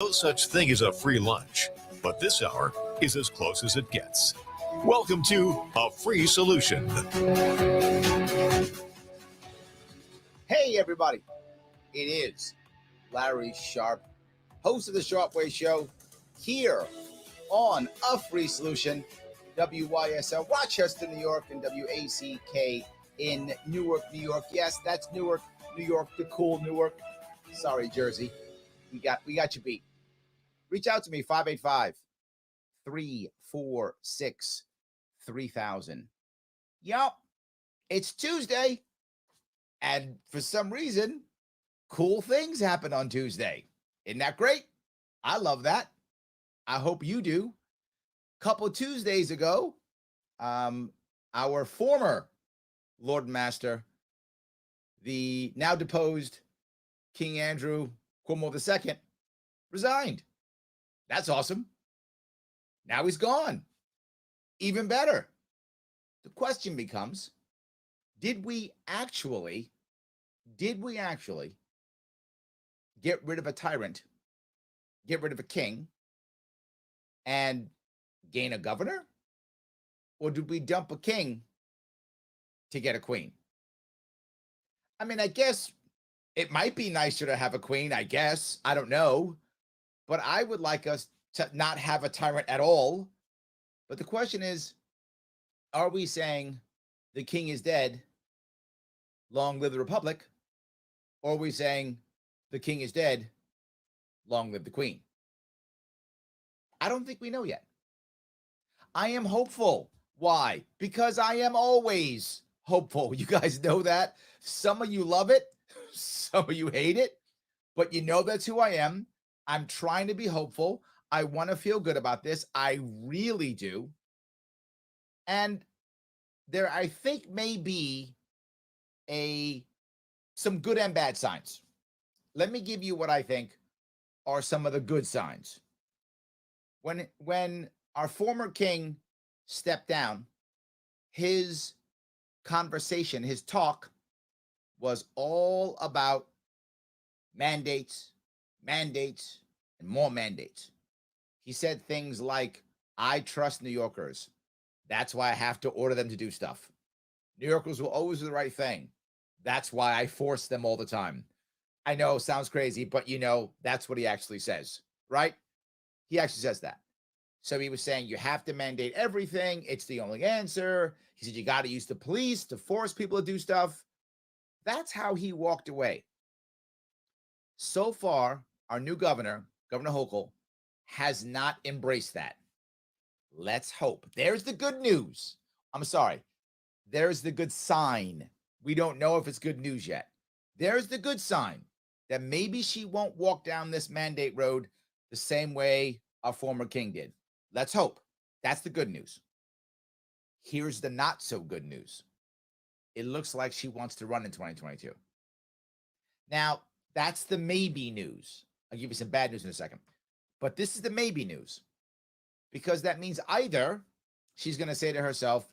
No such thing as a free lunch, but this hour is as close as it gets. Welcome to A Free Solution. Hey, everybody. It is Larry Sharp, host of the Sharp Way Show, here on A Free Solution, WYSL, Rochester, New York, and WACK in Newark, New York. Yes, that's Newark, New York, the cool Newark. Sorry, Jersey. We got you beat. Reach out to me, 585-346-3000. Yup, it's Tuesday, and for some reason, cool things happen on Tuesday. Isn't that great? I love that. I hope you do. Couple Tuesdays ago, our former Lord and Master, the now deposed King Andrew Cuomo II, resigned. That's awesome. Now he's gone. Even better. The question becomes, did we actually get rid of a tyrant, get rid of a king, and gain a governor? Or did we dump a king to get a queen? I mean, I guess it might be nicer to have a queen, I guess. I don't know. But I would like us to not have a tyrant at all. But the question is, are we saying the king is dead, long live the republic? Or are we saying the king is dead, long live the queen? I don't think we know yet. I am hopeful. Why? Because I am always hopeful. You guys know that. Some of you love it. Some of you hate it. But you know that's who I am. I'm trying to be hopeful. I want to feel good about this. I really do. And there, I think, may be some good and bad signs. Let me give you what I think are some of the good signs. When our former king stepped down, his conversation, his talk was all about mandates, and more mandates. He said things like, I trust New Yorkers. That's why I have to order them to do stuff. New Yorkers will always do the right thing. That's why I force them all the time. I know, sounds crazy, but that's what he actually says, right? He actually says that. So he was saying you have to mandate everything. It's the only answer. He said you got to use the police to force people to do stuff. That's how he walked away. So far, our new governor, Governor Hochul, has not embraced that. Let's hope. There's the good news. I'm sorry. There's the good sign. We don't know if it's good news yet. There's the good sign that maybe she won't walk down this mandate road the same way our former king did. Let's hope. That's the good news. Here's the not so good news. It looks like she wants to run in 2022. Now, that's the maybe news. I'll give you some bad news in a second. But this is the maybe news. Because that means either she's going to say to herself,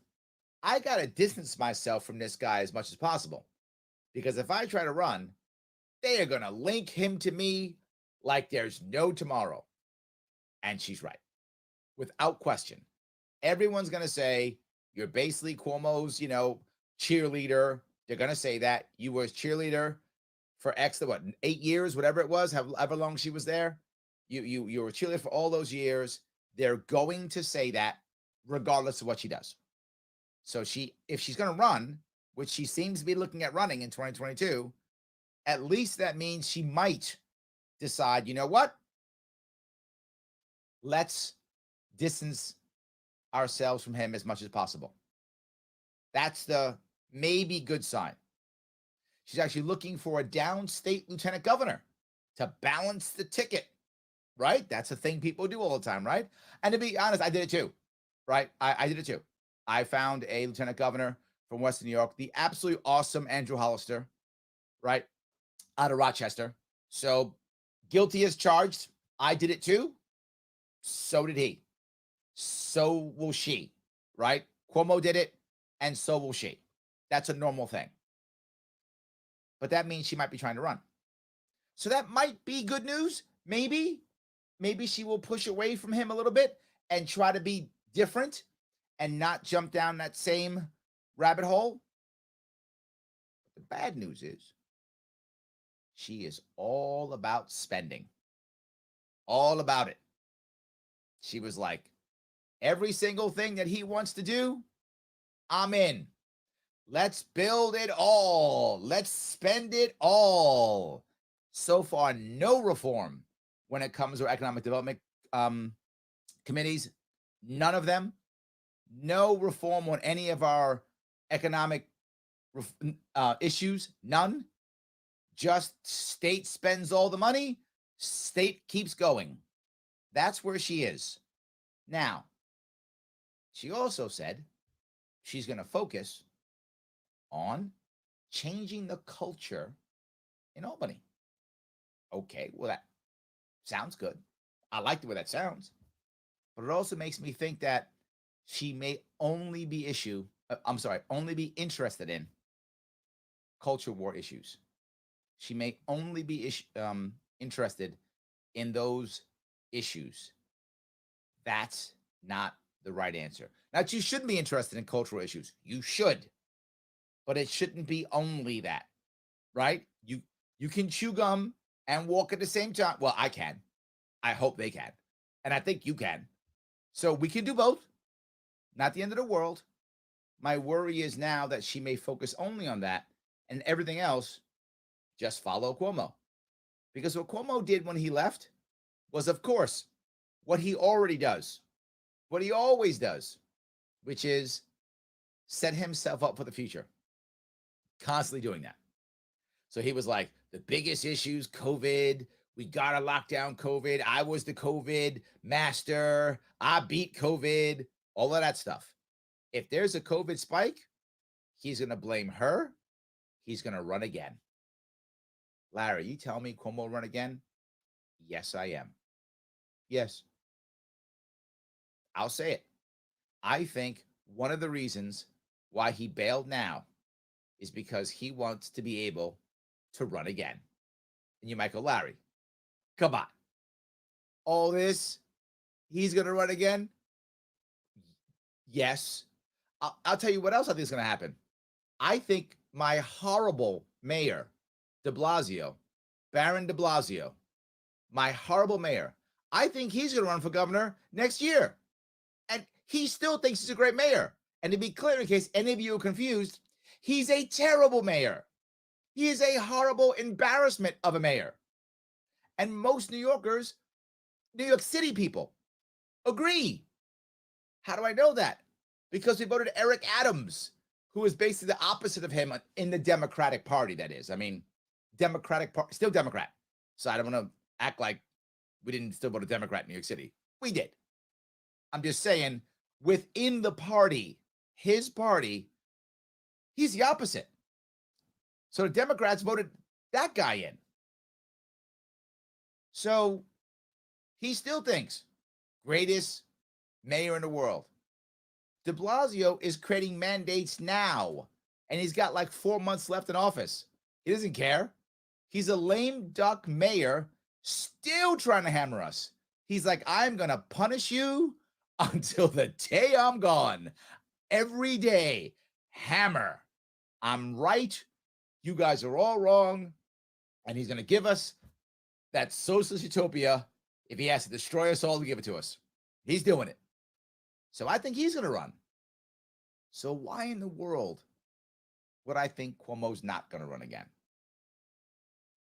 I got to distance myself from this guy as much as possible. Because if I try to run, they are going to link him to me like there's no tomorrow. And she's right. Without question. Everyone's going to say, you're basically Cuomo's, cheerleader. They're going to say that. You were his cheerleader for 8 years, whatever it was, however long she was there. You were a cheerleader for all those years. They're going to say that regardless of what she does. So if she's going to run, which she seems to be looking at running in 2022, at least that means she might decide, you know what? Let's distance ourselves from him as much as possible. That's the maybe good sign. She's actually looking for a downstate lieutenant governor to balance the ticket, right? That's a thing people do all the time, right? And to be honest, I did it too, right? I did it too. I found a lieutenant governor from Western New York, the absolutely awesome Andrew Hollister, right? Out of Rochester. So guilty as charged. I did it too. So did he. So will she, right? Cuomo did it, and so will she. That's a normal thing. But that means she might be trying to run. So that might be good news, maybe. maybe she will push away from him a little bit and try to be different and not jump down that same rabbit hole. The bad news is she is all about spending, all about it. She was like, every single thing that he wants to do, I'm in. Let's build it all. Let's spend it all. So far, no reform when it comes to economic development committees. None of them. No reform on any of our economic issues. None. Just state spends all the money. State keeps going. That's where she is. Now, she also said she's going to focus on changing the culture in Albany. Okay, well, that sounds good. I like the way that sounds. But it also makes me think that she may only be only be interested in culture war issues. She may only be interested in those issues. That's not the right answer. Now, you shouldn't be interested in cultural issues. You should. But it shouldn't be only that, right? You can chew gum and walk at the same time. Well, I can. I hope they can. And I think you can. So we can do both. Not the end of the world. My worry is now that she may focus only on that and everything else, just follow Cuomo. Because what Cuomo did when he left was, of course, what he already does, what he always does, which is set himself up for the future. Constantly doing that. So he was like, the biggest issues, COVID. We got to lock down COVID. I was the COVID master. I beat COVID. All of that stuff. If there's a COVID spike, he's going to blame her. He's going to run again. Larry, you tell me Cuomo will run again? Yes, I am. Yes. I'll say it. I think one of the reasons why he bailed now is because he wants to be able to run again. And you might go, Larry, come on. All this, he's going to run again? Yes. I'll tell you what else I think is going to happen. I think my horrible mayor, de Blasio, Baron de Blasio, my horrible mayor, I think he's going to run for governor next year. And he still thinks he's a great mayor. And to be clear, in case any of you are confused, he's a terrible mayor. He is a horrible embarrassment of a mayor. And most New Yorkers, New York City people, agree. How do I know that? Because we voted Eric Adams, who is basically the opposite of him in the Democratic Party, that is. I mean, Democratic Party, still Democrat. So I don't want to act like we didn't still vote a Democrat in New York City. We did. I'm just saying, within the party, his party, he's the opposite. So the Democrats voted that guy in. So he still thinks greatest mayor in the world. De Blasio is creating mandates now, and he's got like 4 months left in office. He doesn't care. He's a lame duck mayor still trying to hammer us. He's like, I'm going to punish you until the day I'm gone. Every day, hammer. I'm right. You guys are all wrong. And he's going to give us that socialist utopia. If he has to destroy us all to give it to us, he's doing it. So I think he's going to run. So why in the world would I think Cuomo's not going to run again?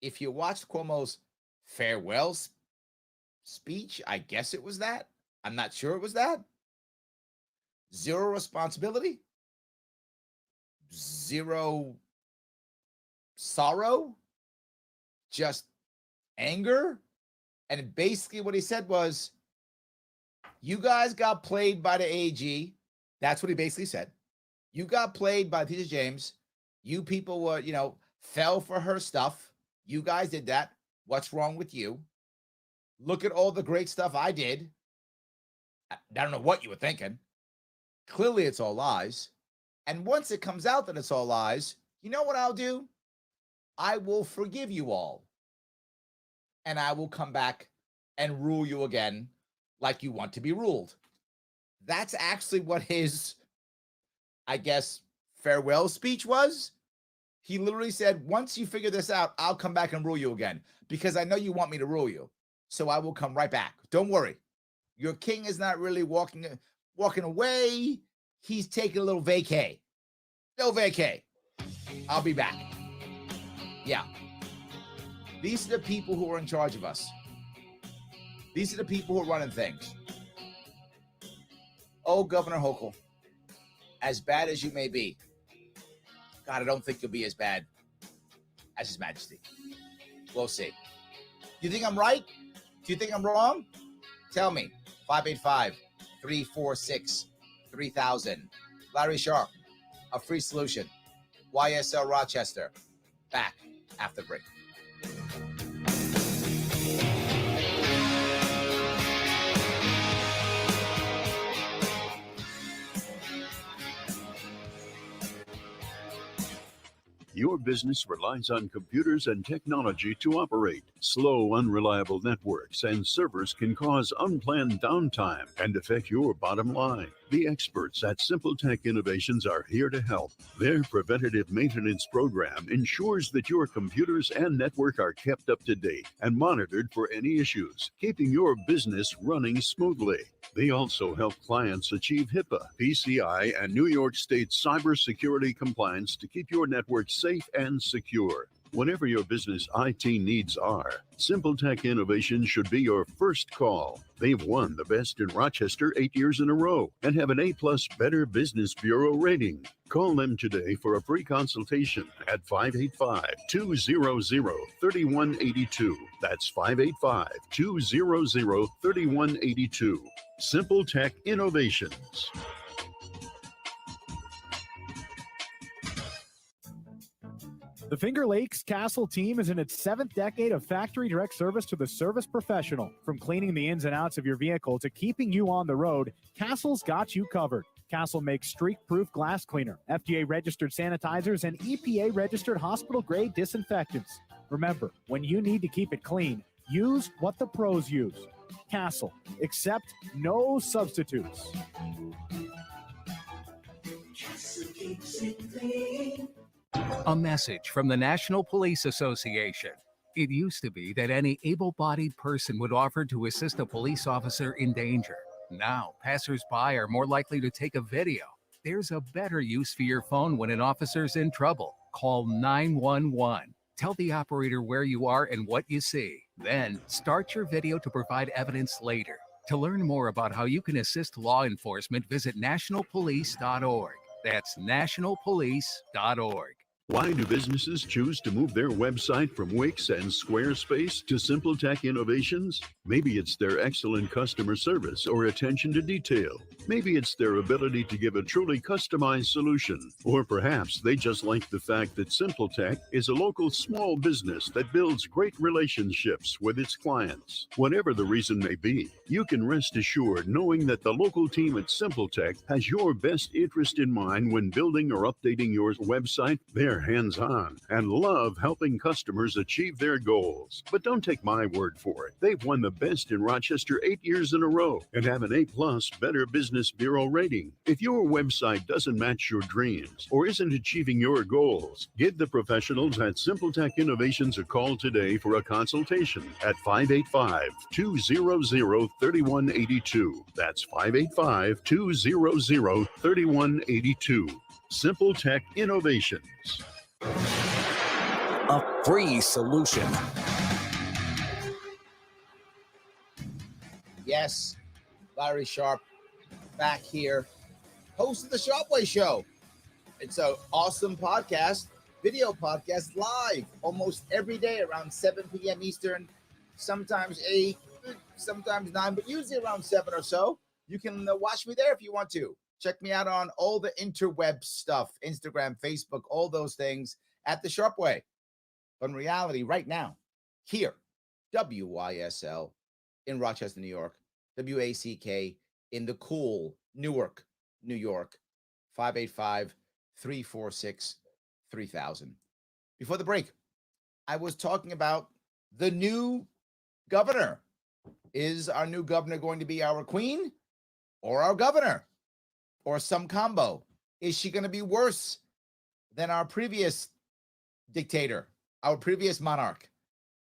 If you watched Cuomo's farewell speech, I guess it was that. I'm not sure it was that. Zero responsibility. Zero sorrow. Just anger. And basically what he said was, you guys got played by the AG. That's what he basically said. You got played by Peter James. You people were, fell for her stuff. You guys did that. What's wrong with you? Look at all the great stuff I did. I don't know what you were thinking. Clearly, it's all lies. And once it comes out that it's all lies, you know what I'll do? I will forgive you all. And I will come back and rule you again like you want to be ruled. That's actually what his, I guess, farewell speech was. He literally said, once you figure this out, I'll come back and rule you again because I know you want me to rule you. So I will come right back. Don't worry. Your king is not really walking away. He's taking a little vacay. No vacay. I'll be back. Yeah. These are the people who are in charge of us. These are the people who are running things. Oh, Governor Hochul, as bad as you may be, God, I don't think you'll be as bad as His Majesty. We'll see. Do you think I'm right? Do you think I'm wrong? Tell me. 585-346-3000. Larry Sharp, A Free Solution. YSL Rochester. Back after the break. Your business relies on computers and technology to operate. Slow, unreliable networks and servers can cause unplanned downtime and affect your bottom line. The experts at Simple Tech Innovations are here to help. Their preventative maintenance program ensures that your computers and network are kept up to date and monitored for any issues, keeping your business running smoothly. They also help clients achieve HIPAA, PCI, and New York State cybersecurity compliance to keep your network safe and secure. Whatever your business IT needs are, Simple Tech Innovations should be your first call. They've won the Best in Rochester 8 years in a row and have an A+ Better Business Bureau rating. Call them today for a free consultation at 585-200-3182. That's 585-200-3182. Simple Tech Innovations. The Finger Lakes Castle team is in its 7th decade of factory direct service to the service professional. From cleaning the ins and outs of your vehicle to keeping you on the road, Castle's got you covered. Castle makes streak-proof glass cleaner, FDA-registered sanitizers, and EPA-registered hospital-grade disinfectants. Remember, when you need to keep it clean, use what the pros use. Castle. Accept no substitutes. Castle keeps it clean. A message from the National Police Association. It used to be that any able-bodied person would offer to assist a police officer in danger. Now, passers-by are more likely to take a video. There's a better use for your phone when an officer's in trouble. Call 911. Tell the operator where you are and what you see. Then, start your video to provide evidence later. To learn more about how you can assist law enforcement, visit nationalpolice.org. That's nationalpolice.org. Why do businesses choose to move their website from Wix and Squarespace to Simple Tech Innovations? Maybe it's their excellent customer service or attention to detail. Maybe it's their ability to give a truly customized solution. Or perhaps they just like the fact that Simple Tech is a local small business that builds great relationships with its clients. Whatever the reason may be, you can rest assured knowing that the local team at Simple Tech has your best interest in mind when building or updating your website. They're hands-on and love helping customers achieve their goals. But don't take my word for it. They've won the Best in Rochester 8 years in a row and have an A+ Better Business Bureau rating. If your website doesn't match your dreams or isn't achieving your goals, give the professionals at Simple Tech Innovations a call today for a consultation at 585-200-3182. That's 585-200-3182. Simple Tech Innovations. A free solution. Yes, Larry Sharp back here, host of the Sharpway Show. It's an awesome podcast, video podcast, live almost every day around 7 p.m. Eastern, sometimes 8, sometimes 9, but usually around 7 or so. You can watch me there if you want to. Check me out on all the interweb stuff, Instagram, Facebook, all those things at the Sharpway. But in reality, right now, here, WYSL in Rochester, New York, WACK in the cool Newark, New York, 585-346-3000. Before the break, I was talking about the new governor Is our new governor going to be our queen or our governor or some combo? Is she going to be worse than our previous dictator, our previous monarch?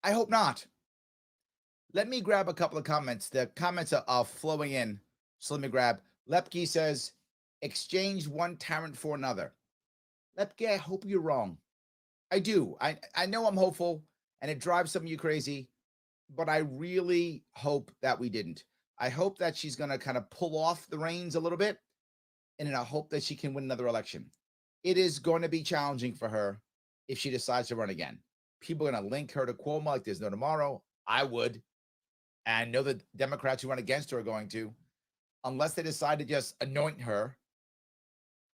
I hope not. Let me grab a couple of comments. The comments are flowing in. So let me grab. Lepke says, exchange one tyrant for another. Lepke, I hope you're wrong. I do. I know I'm hopeful, and it drives some of you crazy, but I really hope that we didn't. I hope that she's going to kind of pull off the reins a little bit, and then I hope that she can win another election. It is going to be challenging for her if she decides to run again. People are going to link her to Cuomo like there's no tomorrow. I would. And I know the Democrats who run against her are going to. Unless they decide to just anoint her,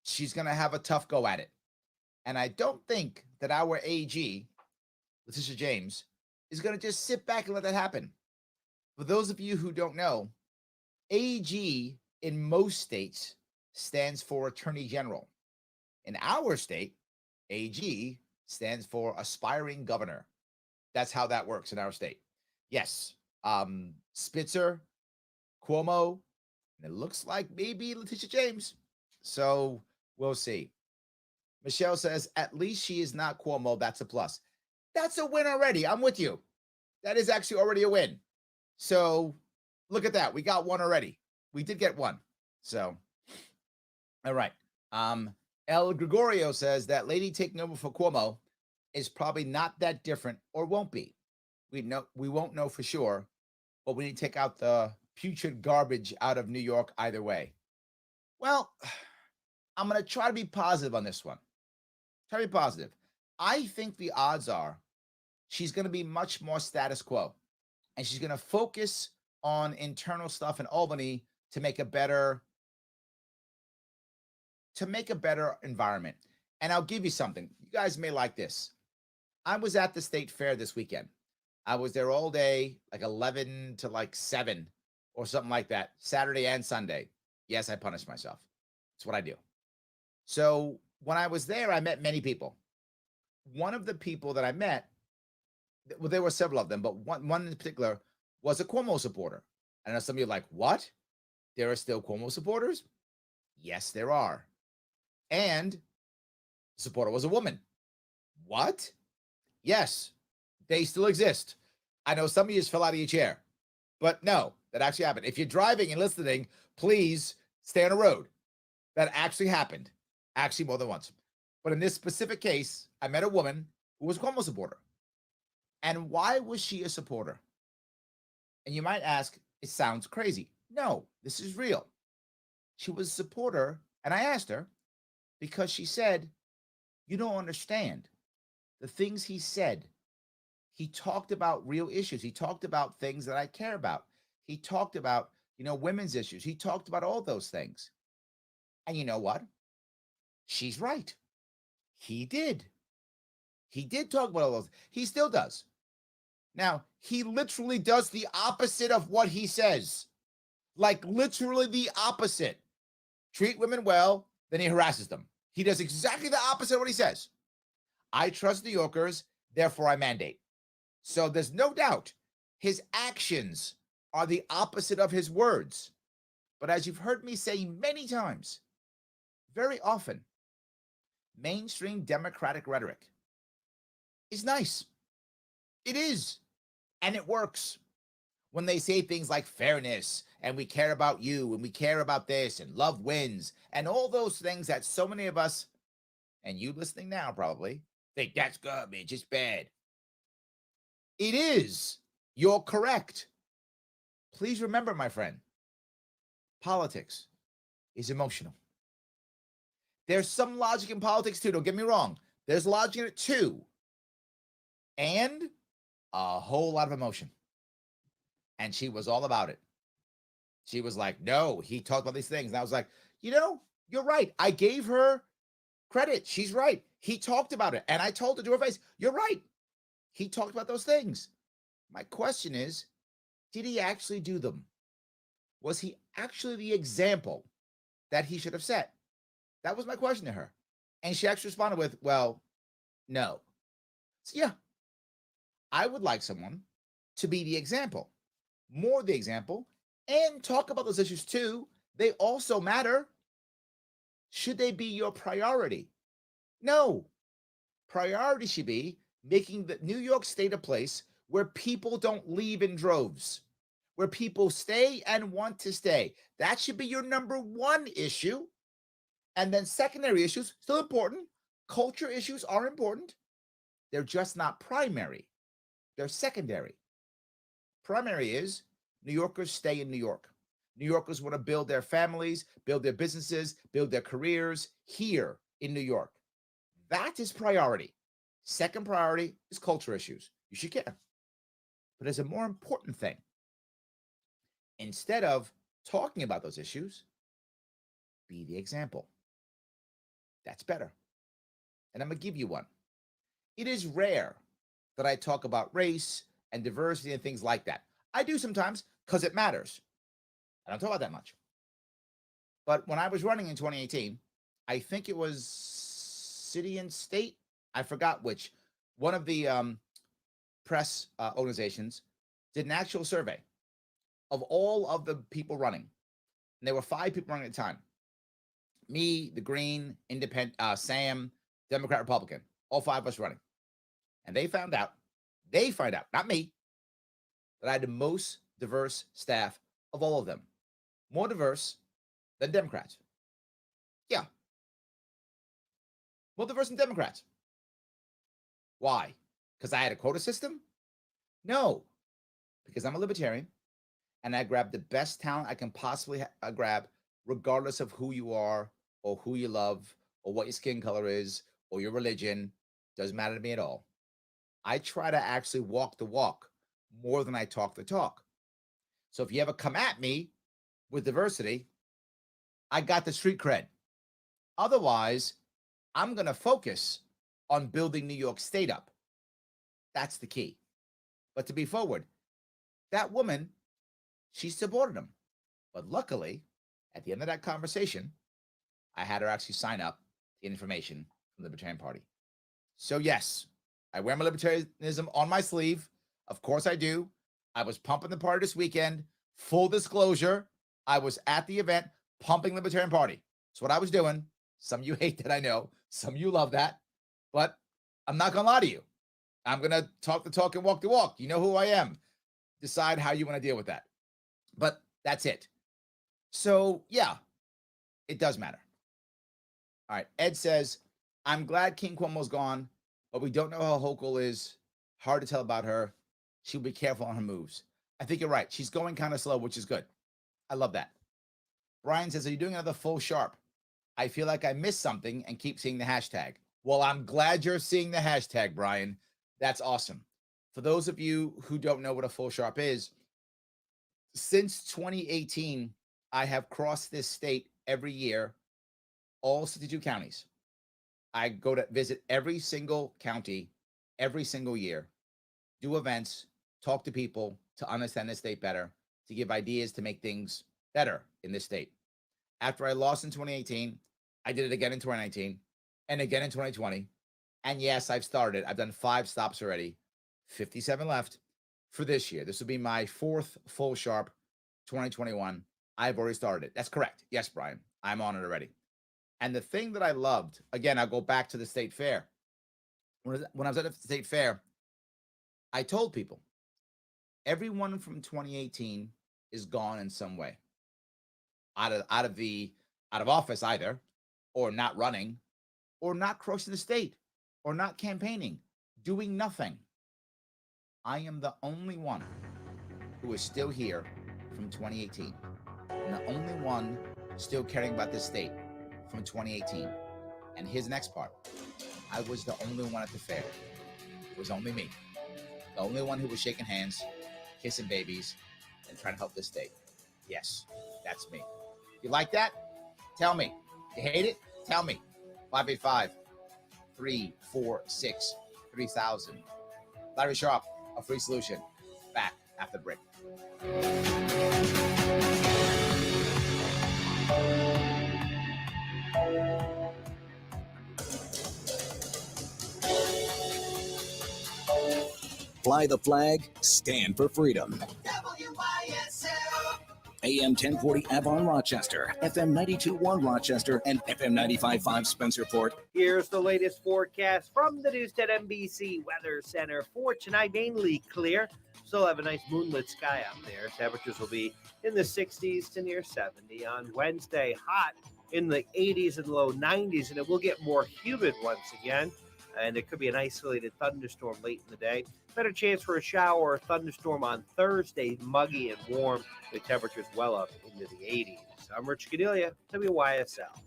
she's going to have a tough go at it. And I don't think that our AG, Letitia James, is going to just sit back and let that happen. For those of you who don't know, AG in most states stands for Attorney General. In our state, AG stands for Aspiring Governor. That's how that works in our state. Yes, Spitzer, Cuomo, and it looks like maybe Letitia James. So we'll see. Michelle says, at least she is not Cuomo. That's a plus. That's a win already. I'm with you. That is actually already a win. So look at that. We got one already. We did get one. So, all right. El Gregorio says that lady taking over for Cuomo is probably not that different or won't be. We won't know for sure, but we need to take out the putrid garbage out of New York either way. Well, I'm going to try to be positive on this one. Try to be positive. I think the odds are she's going to be much more status quo, and she's going to focus on internal stuff in Albany to make a better environment. And I'll give you something. You guys may like this. I was at the state fair this weekend. I was there all day, like 11 to like 7 or something like that, Saturday and Sunday. Yes, I punish myself. It's what I do. So when I was there, I met many people. One of the people that I met, well, there were several of them, but one in particular was a Cuomo supporter. I know some of you are like, what? There are still Cuomo supporters? Yes, there are. And the supporter was a woman. What? Yes, they still exist. I know some of you just fell out of your chair, but no, that actually happened. If you're driving and listening, please stay on the road. That actually happened, actually more than once. But in this specific case, I met a woman who was a Cuomo supporter. And why was she a supporter? And you might ask, it sounds crazy. No, this is real. She was a supporter, and I asked her because she said, you don't understand. The things he said, he talked about real issues. He talked about things that I care about. He talked about, women's issues. He talked about all those things. And you know what? She's right. He did. He did talk about all those. He still does. Now, he literally does the opposite of what he says. Like literally the opposite. Treat women well, then he harasses them. He does exactly the opposite of what he says. I trust New Yorkers, therefore I mandate. So there's no doubt his actions are the opposite of his words. But as you've heard me say many times, very often, mainstream Democratic rhetoric is nice. It is. And it works. When they say things like fairness, and we care about you, and we care about this, and love wins, and all those things that so many of us, and you listening now probably, think that's garbage, it's bad. It is. You're correct. Please remember, my friend, politics is emotional. There's some logic in politics too, don't get me wrong. There's logic in it too. And a whole lot of emotion. And she was all about it. She was like, no, he talked about these things. And I was like, you're right. I gave her credit. She's right. He talked about it. And I told her to her face, you're right. He talked about those things. My question is, did he actually do them? Was he actually the example that he should have set? That was my question to her. And she actually responded with, well, no. So yeah, I would like someone to be the example. more the example, and talk about those issues too. They also matter. Should they be your priority? No. Priority should be making the New York State a place where people don't leave in droves, where people stay and want to stay. That should be your number one issue. And then secondary issues, still important. Culture issues are important. They're just not primary. They're secondary. Primary is New Yorkers stay in New York. New Yorkers want to build their families, build their businesses, build their careers here in New York. That is priority. Second priority is culture issues. You should care. But there's a more important thing. Instead of talking about those issues, be the example. That's better. And I'm going to give you one. It is rare that I talk about race and diversity and things like that. I do sometimes because it matters. I don't talk about that much. But when I was running in 2018, I think it was City and State, I forgot which, one of the press organizations did an actual survey of all of the people running. And there were 5 people running at the time. Me, the Green, Independent, Sam, Democrat, Republican, all 5 of us running. And they find out, not me, that I had the most diverse staff of all of them. More diverse than Democrats. Yeah. More diverse than Democrats. Why? Because I had a quota system? No. Because I'm a libertarian and I grab the best talent I can possibly grab, regardless of who you are or who you love or what your skin color is or your religion. Doesn't matter to me at all. I try to actually walk the walk more than I talk the talk. So if you ever come at me with diversity, I got the street cred. Otherwise, I'm going to focus on building New York State up. That's the key. But to be forward, that woman, she supported him. But luckily, at the end of that conversation, I had her actually sign up to get information from the Libertarian Party. So yes, I wear my libertarianism on my sleeve. Of course I do. I was pumping the party this weekend. Full disclosure, I was at the event pumping the Libertarian Party. That's what I was doing. Some of you hate that, I know. Some of you love that. But I'm not going to lie to you. I'm going to talk the talk and walk the walk. You know who I am. Decide how you want to deal with that. But that's it. So, yeah, it does matter. All right. Ed says, I'm glad King Cuomo's gone, but we don't know how Hochul is. Hard to tell about her. She'll be careful on her moves. I think you're right. She's going kind of slow, which is good. I love that. Brian says, are you doing another full sharp? I feel like I missed something and keep seeing the hashtag. Well, I'm glad you're seeing the hashtag, Brian. That's awesome. For those of you who don't know what a full sharp is, since 2018, I have crossed this state every year, all 62 counties. I go to visit every single county every single year, do events, talk to people to understand the state better, to give ideas to make things better in this state. After I lost in 2018, I did it again in 2019 and again in 2020. And yes, I've started. I've done 5 stops already, 57 left for this year. This will be my 4th full sharp 2021. I've already started it. That's correct. Yes, Brian, I'm on it already. And the thing that I loved, again, I'll go back to the state fair. When I was at the state fair, I told people, everyone from 2018 is gone in some way. Out of office either, or not running, or not crossing the state, or not campaigning, doing nothing. I am the only one who is still here from 2018. And the only one still caring about this state from 2018. And here's the next part. I was the only one at the fair. It was only me. The only one who was shaking hands, kissing babies, and trying to help this state. Yes, that's me. You like that? Tell me. You hate it? Tell me. 585-346-3000. Larry Sharp, A Free Solution. Back after the break. Fly the flag, stand for freedom. WYSL. AM 1040 Avon Rochester, FM 92.1 Rochester, and FM 95.5 Spencerport. Here's the latest forecast from the Newstead NBC Weather Center. For tonight, mainly clear. Still have a nice moonlit sky out there. Temperatures will be in the 60s to near 70. On Wednesday, hot in the 80s and low 90s, and it will get more humid once again. And it could be an isolated thunderstorm late in the day. Better chance for a shower or thunderstorm on Thursday, muggy and warm. The temperatures well up into the 80s. I'm Rich Cordelia, WYSL.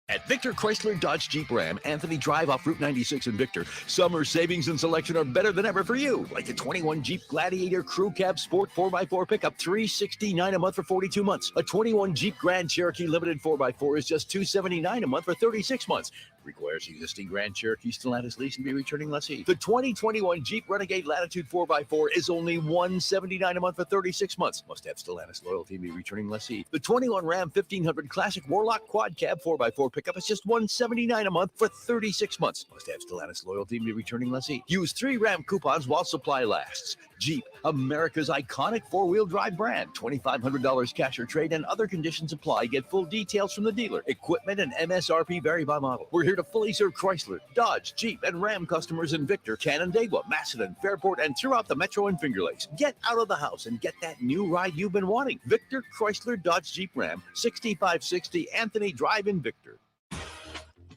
At Victor Chrysler Dodge Jeep Ram, Anthony Drive off Route 96 in Victor, summer savings and selection are better than ever for you. Like the 21 Jeep Gladiator Crew Cab Sport 4x4 pickup, $369 a month for 42 months. A 21 Jeep Grand Cherokee Limited 4x4 is just $279 a month for 36 months. Requires existing Grand Cherokee Stellantis lease and be returning lessee. The 2021 Jeep Renegade Latitude 4x4 is only $179 a month for 36 months. Must have Stellantis loyalty and be returning lessee. The 21 Ram 1500 Classic Warlock Quad Cab 4x4 pickup is just $179 a month for 36 months. Must have Stellantis loyalty and be returning lessee. Use 3 Ram coupons while supply lasts. Jeep, America's iconic four-wheel drive brand. $2,500 cash or trade and other conditions apply. Get full details from the dealer. Equipment and MSRP vary by model. We're here to fully serve Chrysler, Dodge, Jeep, and Ram customers in Victor, Canandaigua, Macedon, Fairport, and throughout the Metro and Finger Lakes. Get out of the house and get that new ride you've been wanting. Victor, Chrysler, Dodge, Jeep, Ram, 6560 Anthony Drive in Victor.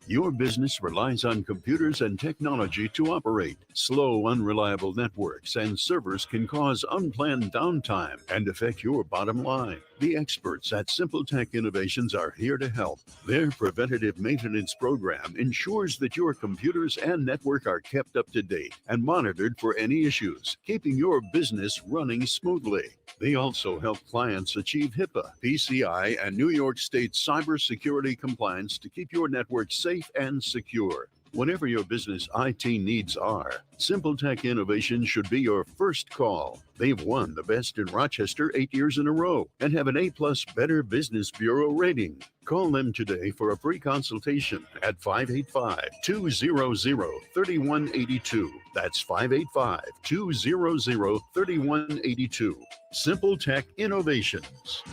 Your business relies on computers and technology to operate. Slow, unreliable networks and servers can cause unplanned downtime and affect your bottom line. The experts at Simple Tech Innovations are here to help. Their preventative maintenance program ensures that your computers and network are kept up to date and monitored for any issues, keeping your business running smoothly. They also help clients achieve HIPAA, PCI, and New York State cybersecurity compliance to keep your network safe and secure. Whatever your business IT needs are, Simple Tech Innovations should be your first call. They've won the Best in Rochester 8 years in a row and have an A+ Better Business Bureau rating. Call them today for a free consultation at 585-200-3182. That's 585-200-3182. Simple Tech Innovations.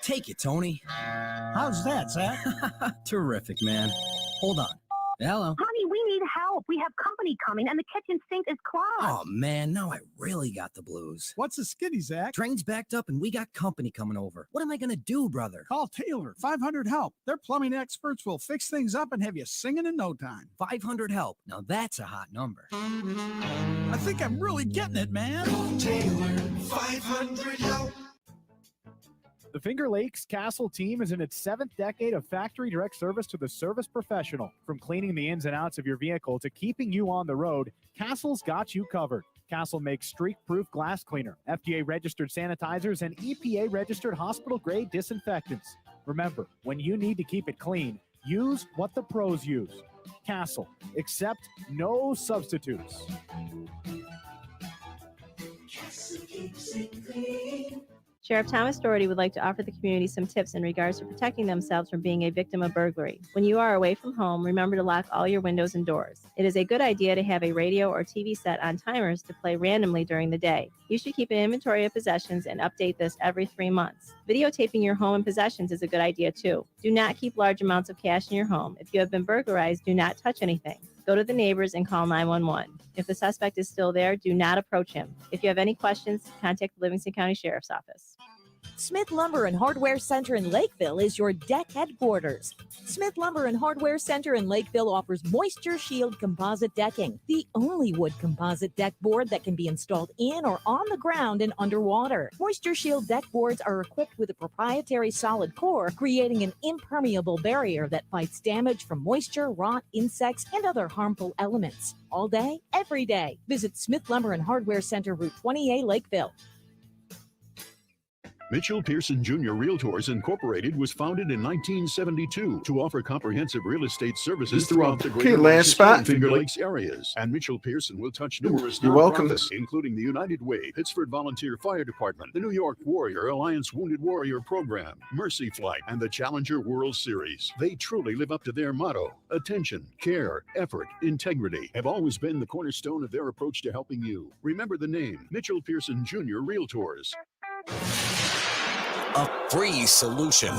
Take it, Tony. How's that, Zach? Terrific, man. Hold on. Hello. Honey, we need help. We have company coming and the kitchen sink is clogged. Oh, man, now I really got the blues. What's the skiddy, Zach? Drain's backed up and we got company coming over. What am I going to do, brother? Call Taylor. 500 Help. Their plumbing experts will fix things up and have you singing in no time. 500 Help. Now that's a hot number. I think I'm really getting it, man. Call Taylor. 500 Help. The Finger Lakes Castle team is in its 7th decade of factory direct service to the service professional. From cleaning the ins and outs of your vehicle to keeping you on the road, Castle's got you covered. Castle makes streak-proof glass cleaner, FDA-registered sanitizers, and EPA-registered hospital-grade disinfectants. Remember, when you need to keep it clean, use what the pros use. Castle, accept no substitutes. Castle keeps it clean. Sheriff Thomas Doherty would like to offer the community some tips in regards to protecting themselves from being a victim of burglary. When you are away from home, remember to lock all your windows and doors. It is a good idea to have a radio or TV set on timers to play randomly during the day. You should keep an inventory of possessions and update this every 3 months. Videotaping your home and possessions is a good idea too. Do not keep large amounts of cash in your home. If you have been burglarized, do not touch anything. Go to the neighbors and call 911. If the suspect is still there, do not approach him. If you have any questions, contact the Livingston County Sheriff's Office. Smith Lumber and Hardware Center in Lakeville is your deck headquarters. Smith Lumber and Hardware Center in Lakeville offers Moisture Shield composite decking, the only wood composite deck board that can be installed in or on the ground and underwater. Moisture Shield deck boards are equipped with a proprietary solid core, creating an impermeable barrier that fights damage from moisture, rot, insects, and other harmful elements. All day, every day. Visit Smith Lumber and Hardware Center, Route 20A, Lakeville. Mitchell Pearson Jr. Realtors Incorporated was founded in 1972 to offer comprehensive real estate services throughout the greater last Rochester spot. and Finger Lakes areas. And Mitchell Pearson will touch numerous You're welcome. nonprofits, including the United Way, Pittsford Volunteer Fire Department, the New York Warrior Alliance Wounded Warrior Program, Mercy Flight, and the Challenger World Series. They truly live up to their motto. Attention, care, effort, integrity have always been the cornerstone of their approach to helping you. Remember the name, Mitchell Pearson Jr. Realtors. A free solution.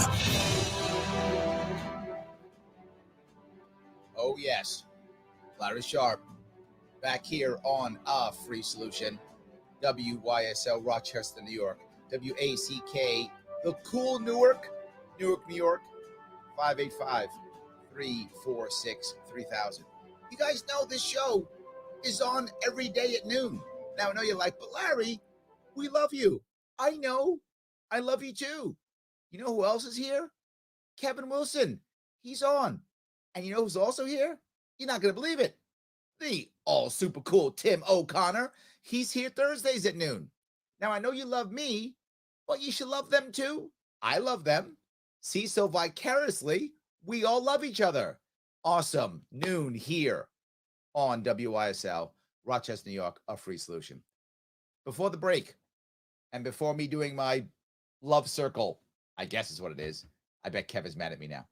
Oh, yes. Larry Sharp back here on A Free Solution. WYSL Rochester, New York. WACK, the cool Newark, New York. 585-346-3000. You guys know this show is on every day at noon. Now, I know you're like, but Larry, we love you. I know. I love you too. You know who else is here? Kevin Wilson. He's on. And you know who's also here? You're not going to believe it. The all super cool Tim O'Connor. He's here Thursdays at noon. Now, I know you love me, but you should love them too. I love them. See, so vicariously, we all love each other. Awesome. Noon here on WYSL, Rochester, New York, A Free Solution. Before the break, and before me doing my love circle, I guess is what it is. I bet Kevin's mad at me now.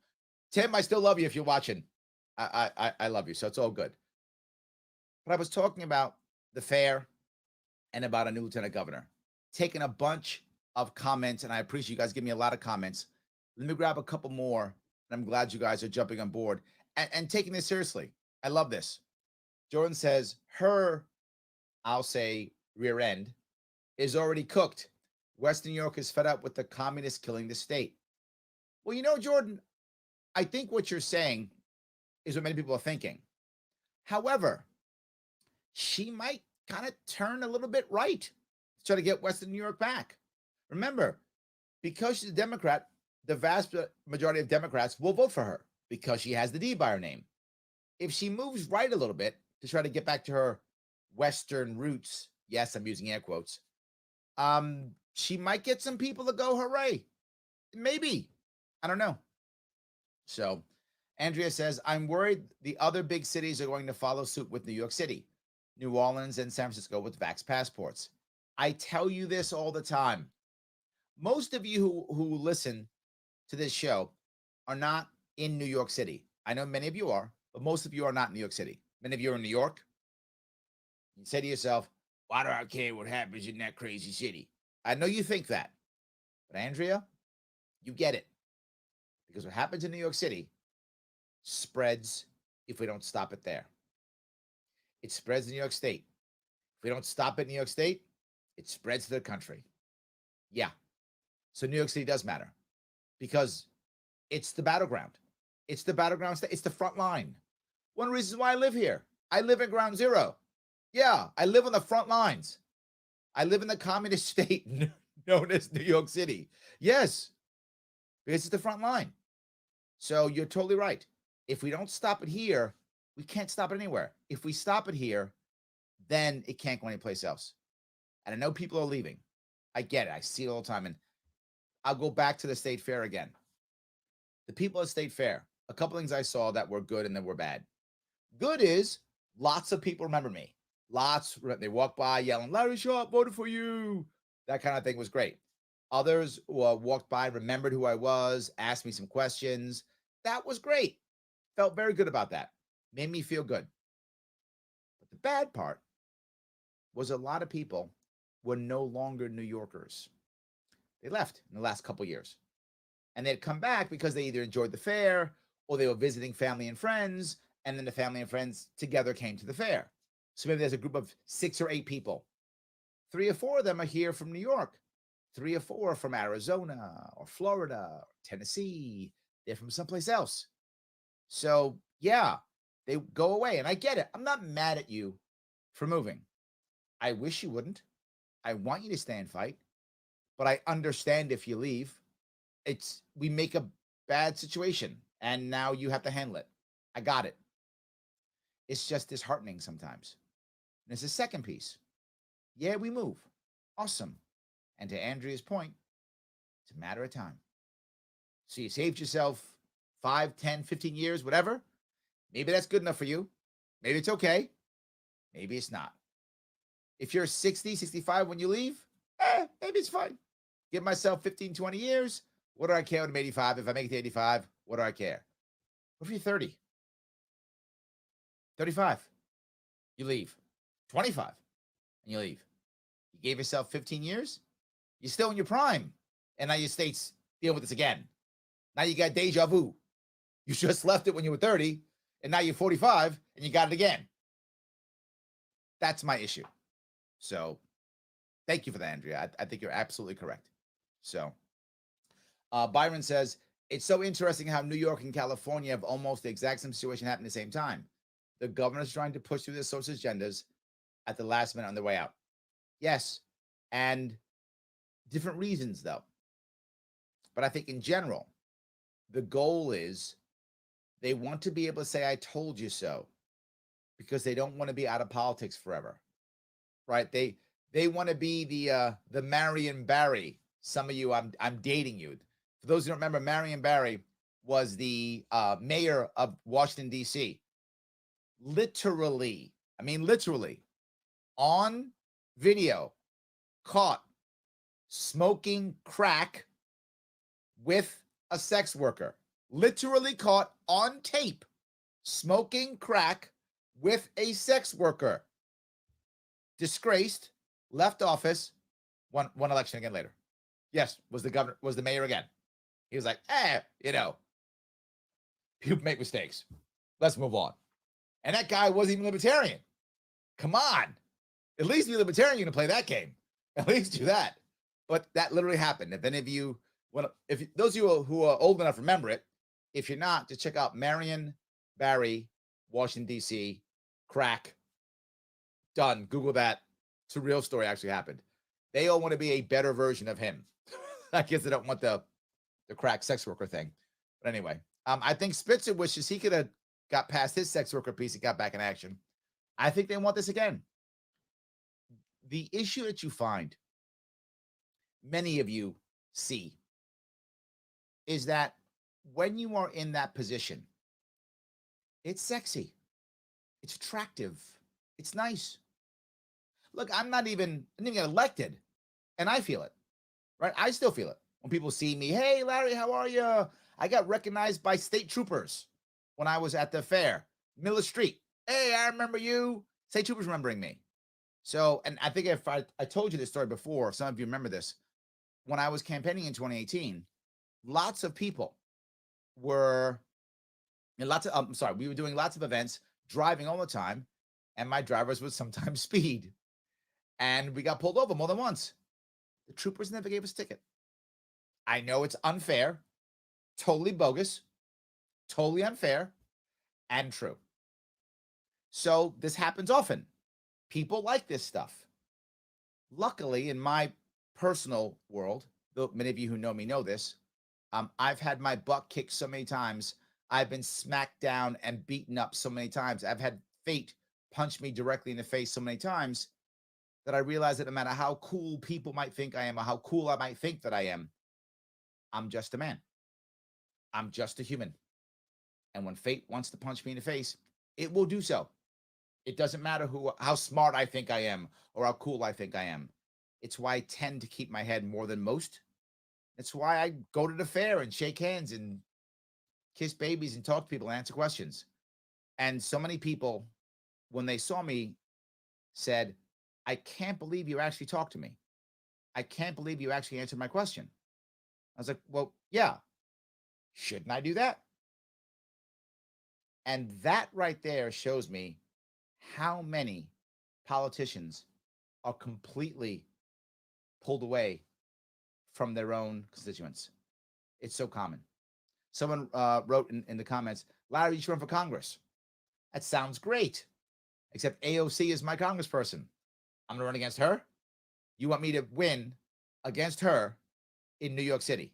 Tim, I still love you if you're watching. I love you, so it's all good. But I was talking about the fair and about a new lieutenant governor. Taking a bunch of comments, and I appreciate you guys giving me a lot of comments. Let me grab a couple more, and I'm glad you guys are jumping on board and taking this seriously. I love this. Jordan says, her, I'll say, rear end is already cooked. Western New York is fed up with the communists killing the state. Well, you know, Jordan, I think what you're saying is what many people are thinking. However, she might kind of turn a little bit right to try to get Western New York back. Remember, because she's a Democrat, the vast majority of Democrats will vote for her because she has the D by her name. If she moves right a little bit to try to get back to her Western roots, yes, I'm using air quotes, she might get some people to go hooray. Maybe. I don't know. So Andrea says, I'm worried the other big cities are going to follow suit with New York City, New Orleans, and San Francisco with vax passports. I tell you this all the time. Most of you who listen to this show are not in New York City. I know many of you are, but most of you are not in New York City. Many of you are in New York. You say to yourself, why do I care what happens in that crazy city? I know you think that. But Andrea, you get it. Because what happens in New York City spreads if we don't stop it there. It spreads in New York State. If we don't stop it in New York State, it spreads to the country. Yeah. So New York City does matter because it's the battleground. It's the battleground state. It's the front line. One of the reasons why I live here. I live in ground zero. Yeah, I live on the front lines. I live in the communist state known as New York City. Yes, because it's the front line. So you're totally right. If we don't stop it here, we can't stop it anywhere. If we stop it here, then it can't go anyplace else. And I know people are leaving. I get it. I see it all the time. And I'll go back to the state fair again. The people at state fair, a couple things I saw that were good and that were bad. Good is lots of people remember me. Lots, they walk by yelling, Larry Sharp voted for you. That kind of thing was great. Others walked by, remembered who I was, asked me some questions. That was great. Felt very good about that. Made me feel good. But the bad part was a lot of people were no longer New Yorkers. They left in the last couple years. And they'd come back because they either enjoyed the fair or they were visiting family and friends, and then the family and friends together came to the fair. So maybe there's a group of 6 or 8 people. 3 or 4 of them are here from New York. 3 or 4 from Arizona or Florida or Tennessee. They're from someplace else. So, yeah, they go away. And I get it. I'm not mad at you for moving. I wish you wouldn't. I want you to stay and fight. But I understand if you leave. We make a bad situation. And now you have to handle it. I got it. It's just disheartening sometimes. And it's the second piece. Yeah, we move. Awesome. And to Andrea's point, It's a matter of time. So you saved yourself 5, 10, 15 years, whatever. Maybe that's good enough for you. Maybe it's okay. Maybe it's not. If you're 60, 65 when you leave, maybe it's fine. Give myself 15, 20 years. What do I care when I'm 85? If I make it to 85, what do I care? What if you're 30? 35, you leave. 25, and you leave. You gave yourself 15 years. You're still in your prime. And now your state's dealing with this again. Now you got deja vu. You just left it when you were 30, and now you're 45, and you got it again. That's my issue. So thank you for that, Andrea. I think you're absolutely correct. So Byron says, it's so interesting how New York and California have almost the exact same situation happen at the same time. The governor's trying to push through their social agendas at the last minute on their way out. Yes, and different reasons, though. But I think in general, the goal is they want to be able to say, I told you so, because they don't want to be out of politics forever, right? They want to be the Marion Barry. Some of you, I'm dating you. For those who don't remember, Marion Barry was the mayor of Washington, D.C. Literally, on video, caught smoking crack with a sex worker. Literally caught on tape smoking crack with a sex worker. Disgraced, left office, won election again later. Yes, was the mayor again. He was like, people make mistakes. Let's move on. And that guy wasn't even libertarian. Come on. At least be libertarian to play that game. At least do that. But that literally happened. If any of you those of you who are old enough remember it, if you're not, just check out Marion Barry, Washington, D.C., crack. Done. Google that. It's a real story, actually happened. They all want to be a better version of him. I guess they don't want the crack sex worker thing. But anyway, I think Spitzer wishes he could have got past his sex worker piece and got back in action. I think they want this again. The issue that you find, many of you see, is that when you are in that position, it's sexy, it's attractive, it's nice. Look, I'm not even elected, and I feel it, right? I still feel it when people see me. Hey, Larry, how are you? I got recognized by state troopers when I was at the fair, Miller Street. Hey, I remember you. State troopers remembering me. So, and I think if I told you this story before, some of you remember this. When I was campaigning in 2018, lots of people were, we were doing lots of events, driving all the time, and my drivers would sometimes speed. And we got pulled over more than once. The troopers never gave us a ticket. I know it's unfair, totally bogus, totally unfair, and true. So this happens often. People like this stuff. Luckily, in my personal world, though many of you who know me know this, I've had my butt kicked so many times. I've been smacked down and beaten up so many times. I've had fate punch me directly in the face so many times that I realize that no matter how cool people might think I am or how cool I might think that I am, I'm just a man. I'm just a human. And when fate wants to punch me in the face, it will do so. It doesn't matter how smart I think I am or how cool I think I am. It's why I tend to keep my head more than most. It's why I go to the fair and shake hands and kiss babies and talk to people and answer questions. And so many people, when they saw me, said, I can't believe you actually talked to me. I can't believe you actually answered my question. I was like, well, yeah. Shouldn't I do that? And that right there shows me how many politicians are completely pulled away from their own constituents. It's so common. Someone wrote in the comments, Larry, you should run for Congress. That sounds great. Except AOC is my congressperson. I'm going to run against her. You want me to win against her in New York City?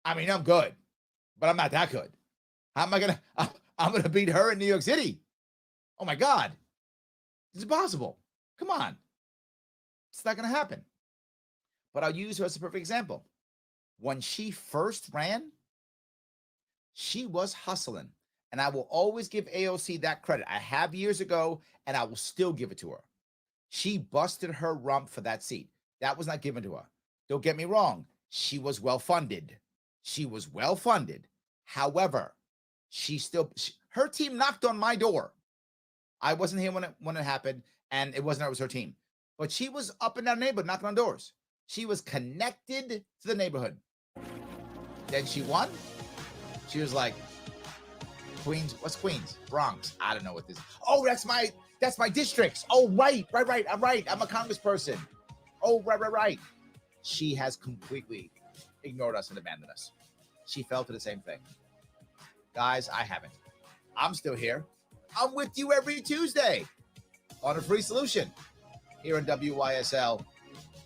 I mean, I'm good, but I'm not that good. How am I going to, I'm going to beat her in New York City. Oh my God. It's impossible. Come on. It's not going to happen. But I'll use her as a perfect example. When she first ran, she was hustling. And I will always give AOC that credit. I have years ago, and I will still give it to her. She busted her rump for that seat. That was not given to her. Don't get me wrong. She was well-funded. She was well-funded. However, her team knocked on my door. I wasn't here when it happened, and it wasn't her, it was her team. But she was up and down the neighborhood knocking on doors. She was connected to the neighborhood. Then she won. She was like, Queens, what's Queens? Bronx. I don't know what this is. Oh, that's my districts. Oh, right. I'm a congressperson. Oh, right. She has completely ignored us and abandoned us. She fell to the same thing. Guys, I haven't. I'm still here. I'm with you every Tuesday on A Free Solution here in WYSL,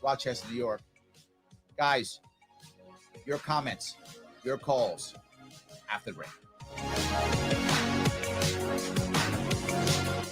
Rochester, New York. Guys, your comments, your calls after the break.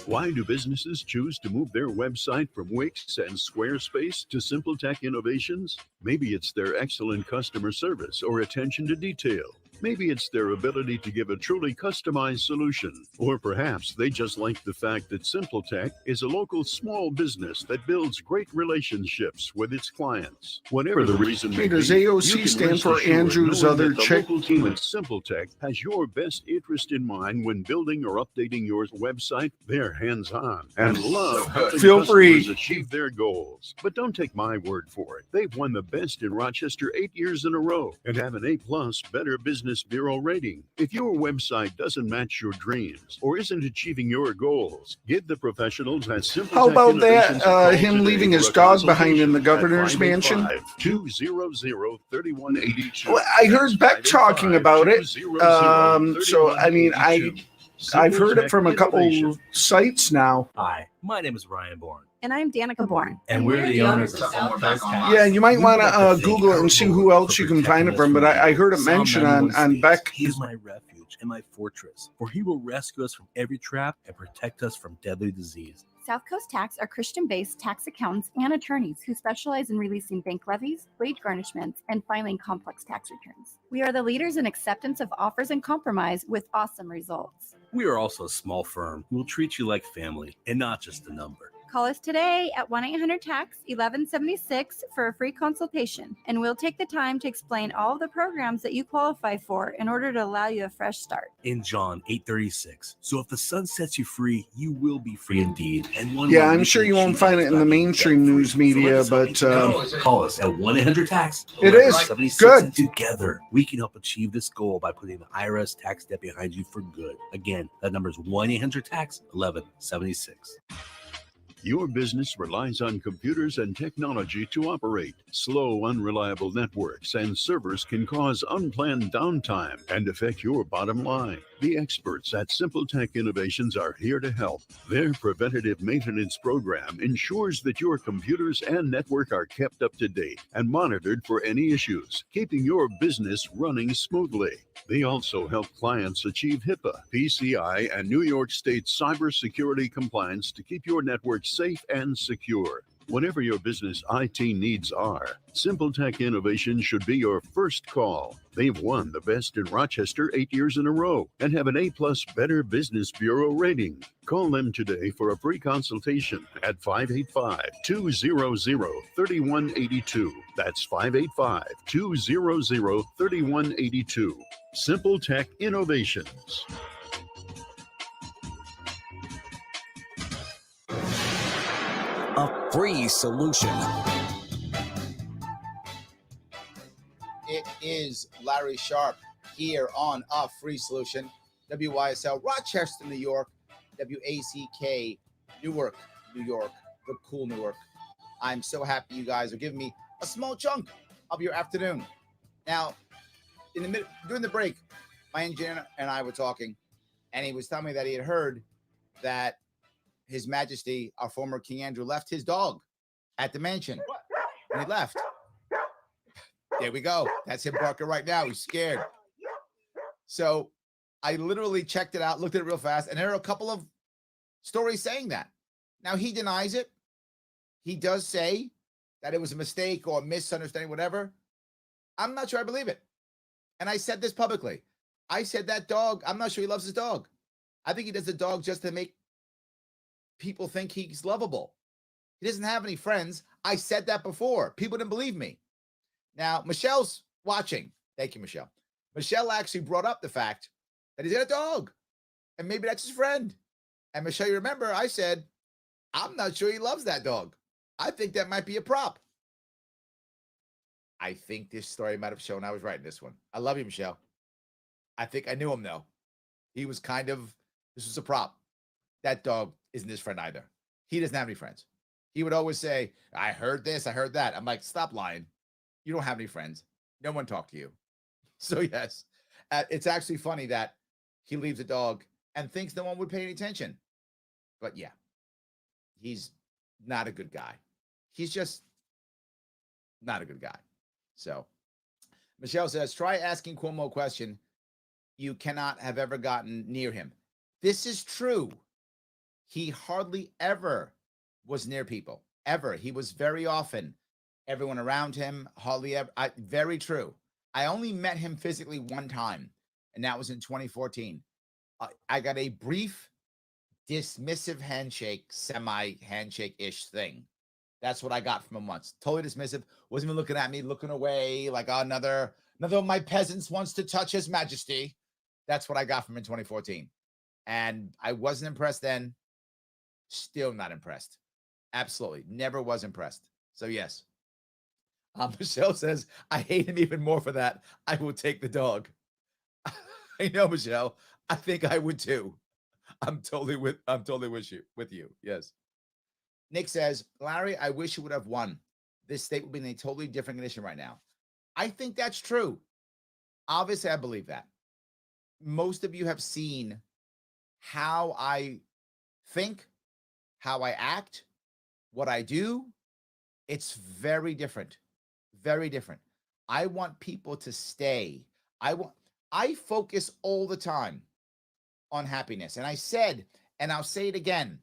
Why do businesses choose to move their website from Wix and Squarespace to SimpleTech Innovations? Maybe it's their excellent customer service or attention to detail. Maybe it's their ability to give a truly customized solution. Or perhaps they just like the fact that SimpleTech is a local small business that builds great relationships with its clients. Whatever the reason may be, does AOC stand for Andrew's other chick? The local team at SimpleTech has your best interest in mind when building or updating your website. They're hands-on and love helping customers achieve their goals. But don't take my word for it. They've won the best in Rochester 8 years in a row and have an A+ Better Business Bureau rating. If your website doesn't match your dreams or isn't achieving your goals, give the professionals at SimpleTech How about Innovations a call that? Him today leaving for his a dog behind in the consultation governor's at mansion? 585-200-3182. Well, I heard Beck talking about it. So, I mean, I've heard it from a couple sites now. Hi, my name is Ryan Bourne. And I'm Danica Bourne. And we're the owners of Southwest Tax. Yeah, you might want to Google it and see who else you can find it from. But I heard it mentioned on Beck. He is my refuge and my fortress, for he will rescue us from every trap and protect us from deadly disease. South Coast Tax are Christian-based tax accountants and attorneys who specialize in releasing bank levies, wage garnishments, and filing complex tax returns. We are the leaders in acceptance of offers and compromise with awesome results. We are also a small firm who will treat you like family and not just a number. Call us today at 1-800-TAX-1176 for a free consultation, and we'll take the time to explain all of the programs that you qualify for in order to allow you a fresh start. In John 8:36. So if the sun sets you free, you will be free indeed. And Yeah, I'm sure you won't find it in the mainstream news media, but call us at 1-800-TAX. It is good. Together, we can help achieve this goal by putting the IRS tax debt behind you for good. Again, that number is 1-800-TAX-1176. Your business relies on computers and technology to operate. Slow, unreliable networks and servers can cause unplanned downtime and affect your bottom line. The experts at SimpleTech Innovations are here to help. Their preventative maintenance program ensures that your computers and network are kept up to date and monitored for any issues, keeping your business running smoothly. They also help clients achieve HIPAA, PCI, and New York State cybersecurity compliance to keep your network safe and secure. Whatever your business IT needs are, SimpleTech Innovation should be your first call. They've won the best in Rochester 8 years in a row and have an A+ Better Business Bureau rating. Call them today for a free consultation at 585-200-3182. That's 585-200-3182. SimpleTech Innovations. A free solution. It is Larry Sharp here on A Free Solution, WYSL, Rochester, New York, WACK, Newark, New York, the cool Newark. I'm so happy you guys are giving me a small chunk of your afternoon. Now, during the break, my engineer and I were talking, and he was telling me that he had heard that His Majesty, our former King Andrew, left his dog at the mansion. And he left. There we go. That's him barking right now. He's scared. So I literally checked it out, looked at it real fast, and there are a couple of stories saying that. Now, he denies it. He does say that it was a mistake or a misunderstanding, whatever, I'm not sure I believe it. And I said this publicly. I said that dog, I'm not sure he loves his dog. I think he does the dog just to make people think he's lovable. He doesn't have any friends. I said that before. People didn't believe me. Now, Michelle's watching. Thank you, Michelle. Michelle actually brought up the fact that he's got a dog, and maybe that's his friend. And Michelle, you remember, I said, I'm not sure he loves that dog. I think that might be a prop. I think this story might have shown I was right in this one. I love you, Michelle. I think I knew him, though. He was this was a prop. That dog isn't his friend either. He doesn't have any friends. He would always say, I heard this, I heard that. I'm like, stop lying. You don't have any friends. No one talked to you. So, yes, it's actually funny that he leaves a dog and thinks no one would pay any attention. But, yeah, he's not a good guy. He's just not a good guy. So, Michelle says, try asking Cuomo a question you cannot have ever gotten near him. This is true. He hardly ever was near people, ever. He was very often, everyone around him, hardly ever. Very true. I only met him physically one time, and that was in 2014. I got a brief, dismissive handshake, semi-handshake-ish thing. That's what I got from him once. Totally dismissive. Wasn't even looking at me, looking away, like, oh, another of my peasants wants to touch his majesty. That's what I got from him in 2014. And I wasn't impressed then. Still not impressed. Absolutely. Never was impressed. So, yes. Michelle says, I hate him even more for that. I will take the dog. I know, Michelle. I think I would too. I'm totally with you. Yes. Nick says, Larry, I wish you would have won. This state would be in a totally different condition right now. I think that's true. Obviously, I believe that. Most of you have seen how I think, how I act, what I do. It's very different. Very different. I want people to stay. I focus all the time on happiness. And I said, and I'll say it again,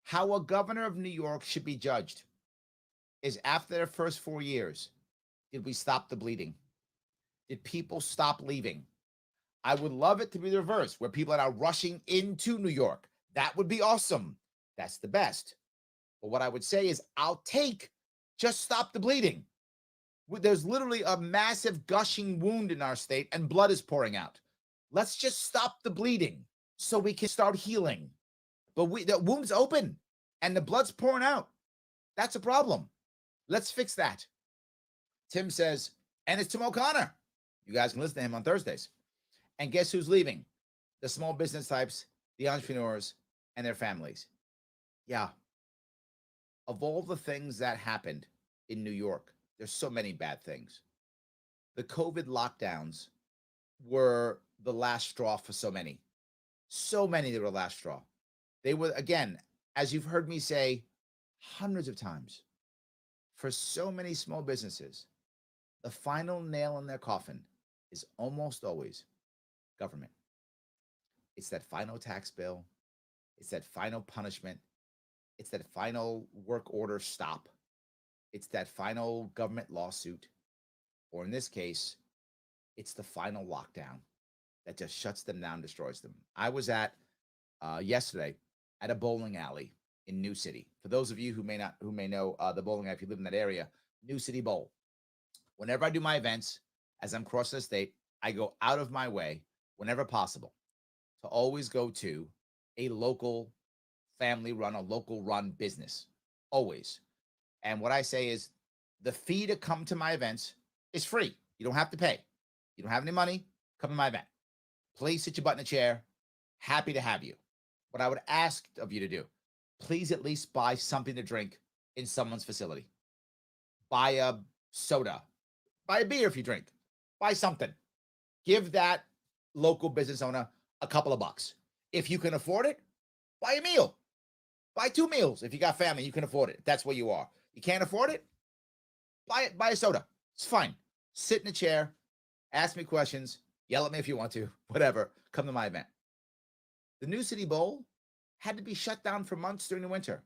how a governor of New York should be judged is after their first 4 years, did we stop the bleeding? Did people stop leaving? I would love it to be the reverse, where people are now rushing into New York. That would be awesome. That's the best. But what I would say is just stop the bleeding. There's literally a massive gushing wound in our state and blood is pouring out. Let's just stop the bleeding so we can start healing. But the wound's open and the blood's pouring out. That's a problem. Let's fix that. Tim says, and it's Tim O'Connor. You guys can listen to him on Thursdays. And guess who's leaving? The small business types, the entrepreneurs, and their families. Yeah. Of all the things that happened in New York, there's so many bad things. The COVID lockdowns were the last straw for so many. So many they were the last straw. They were, again, as you've heard me say hundreds of times, for so many small businesses, the final nail in their coffin is almost always government. It's that final tax bill. It's that final punishment. It's that final work order stop. It's that final government lawsuit. Or in this case, it's the final lockdown that just shuts them down, destroys them. I was at yesterday at a bowling alley in New City. For those of you who may know the bowling alley, if you live in that area, New City Bowl. Whenever I do my events, as I'm crossing the state, I go out of my way, whenever possible, to always go to a local family-run, a local-run business, always. And what I say is the fee to come to my events is free. You don't have to pay. You don't have any money, come to my event. Please sit your butt in a chair. Happy to have you. What I would ask of you to do, please at least buy something to drink in someone's facility. Buy a soda. Buy a beer if you drink. Buy something. Give that local business owner a couple of bucks. If you can afford it, buy a meal. Buy 2 meals. If you got family, you can afford it. If that's where you are. You can't afford it? Buy a soda. It's fine. Sit in a chair. Ask me questions. Yell at me if you want to. Whatever. Come to my event. The New City Bowl had to be shut down for months during the winter.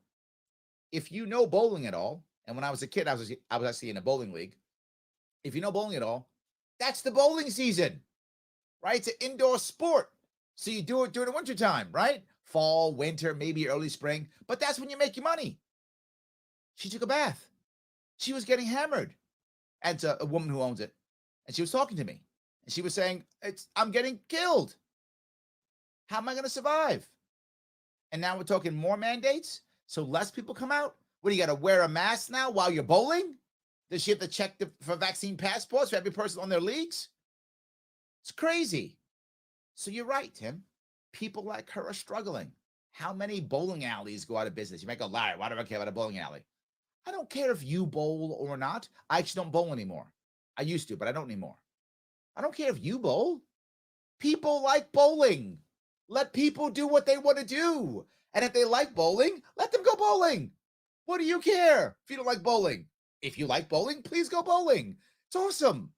if you know bowling at all, and when I was a kid, I was actually in a bowling league. If you know bowling at all, that's the bowling season, right? It's an indoor sport. So you do it during the wintertime, right? Fall, winter, maybe early spring, but that's when you make your money. She took a bath. She was getting hammered. And it's a woman who owns it. And she was talking to me. And she was saying, I'm getting killed. How am I going to survive? And now we're talking more mandates, so less people come out. What, do you got to wear a mask now while you're bowling? Does she have to check for vaccine passports for every person on their leagues? It's crazy. So you're right, Tim. People like her are struggling. How many bowling alleys go out of business? You might go, Larry, why do I care about a bowling alley? I don't care if you bowl or not. I actually don't bowl anymore. I used to, but I don't anymore. I don't care if you bowl. People like bowling. Let people do what they want to do. And if they like bowling, let them go bowling. What do you care if you don't like bowling? If you like bowling, please go bowling. It's awesome.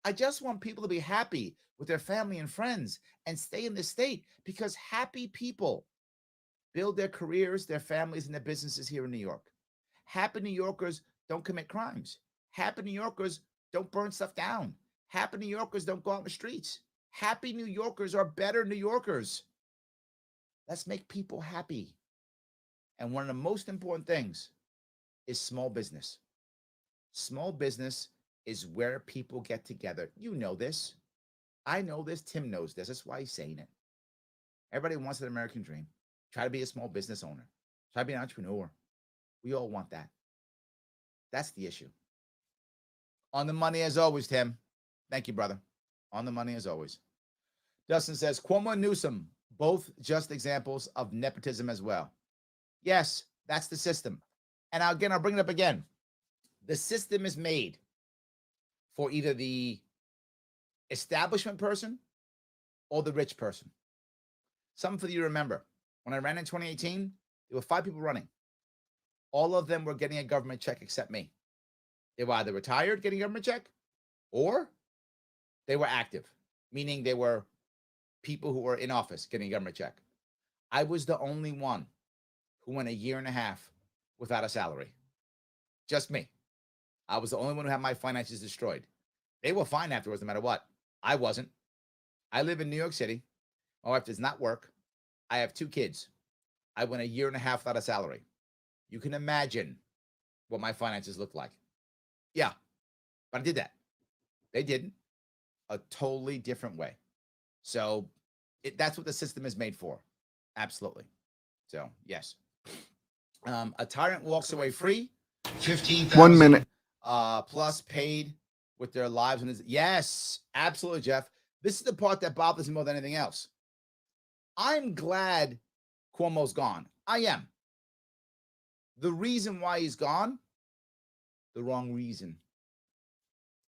I just want people to be happy with their family and friends and stay in this state, because happy people build their careers, their families, and their businesses here in New York. Happy New Yorkers don't commit crimes. Happy New Yorkers don't burn stuff down. Happy New Yorkers don't go out in the streets. Happy New Yorkers are better New Yorkers. Let's make people happy. And one of the most important things is small business. Small business is where people get together. You know this. I know this. Tim knows this. That's why he's saying it. Everybody wants an American dream. Try to be a small business owner. Try to be an entrepreneur. We all want that. That's the issue. On the money as always, Tim. Thank you, brother. On the money as always. Dustin says, Cuomo and Newsom, both just examples of nepotism as well. Yes, that's the system. And I'll bring it up again. The system is made for either the establishment person or the rich person. Something for you to remember. When I ran in 2018, there were 5 people running. All of them were getting a government check except me. They were either retired getting a government check, or they were active, meaning they were people who were in office getting a government check. I was the only one who went 1.5 years without a salary. Just me. I was the only one who had my finances destroyed. They were fine afterwards, no matter what. I wasn't. I live in New York City. My wife does not work. I have 2 kids. I went 1.5 years without a salary. You can imagine what my finances look like. Yeah, but I did that. They didn't. A totally different way. So that's what the system is made for. Absolutely. So, yes. A tyrant walks away free. 15,000 1 minute. Plus paid with their lives. Yes, absolutely, Jeff. This is the part that bothers me more than anything else. I'm glad Cuomo's gone. I am. The reason why he's gone, the wrong reason.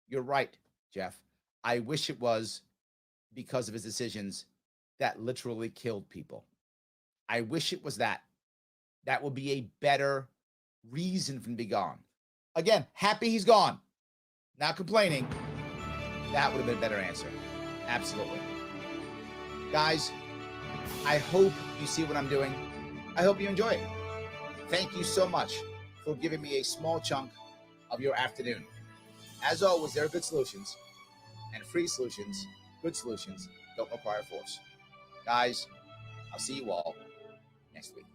You're right, Jeff. I wish it was because of his decisions that literally killed people. I wish it was that. That would be a better reason for him to be gone. Again, happy he's gone. Not complaining. That would have been a better answer. Absolutely. Guys, I hope you see what I'm doing. I hope you enjoy it. Thank you so much for giving me a small chunk of your afternoon. As always, there are good solutions, and free solutions, good solutions, don't require force. Guys, I'll see you all next week.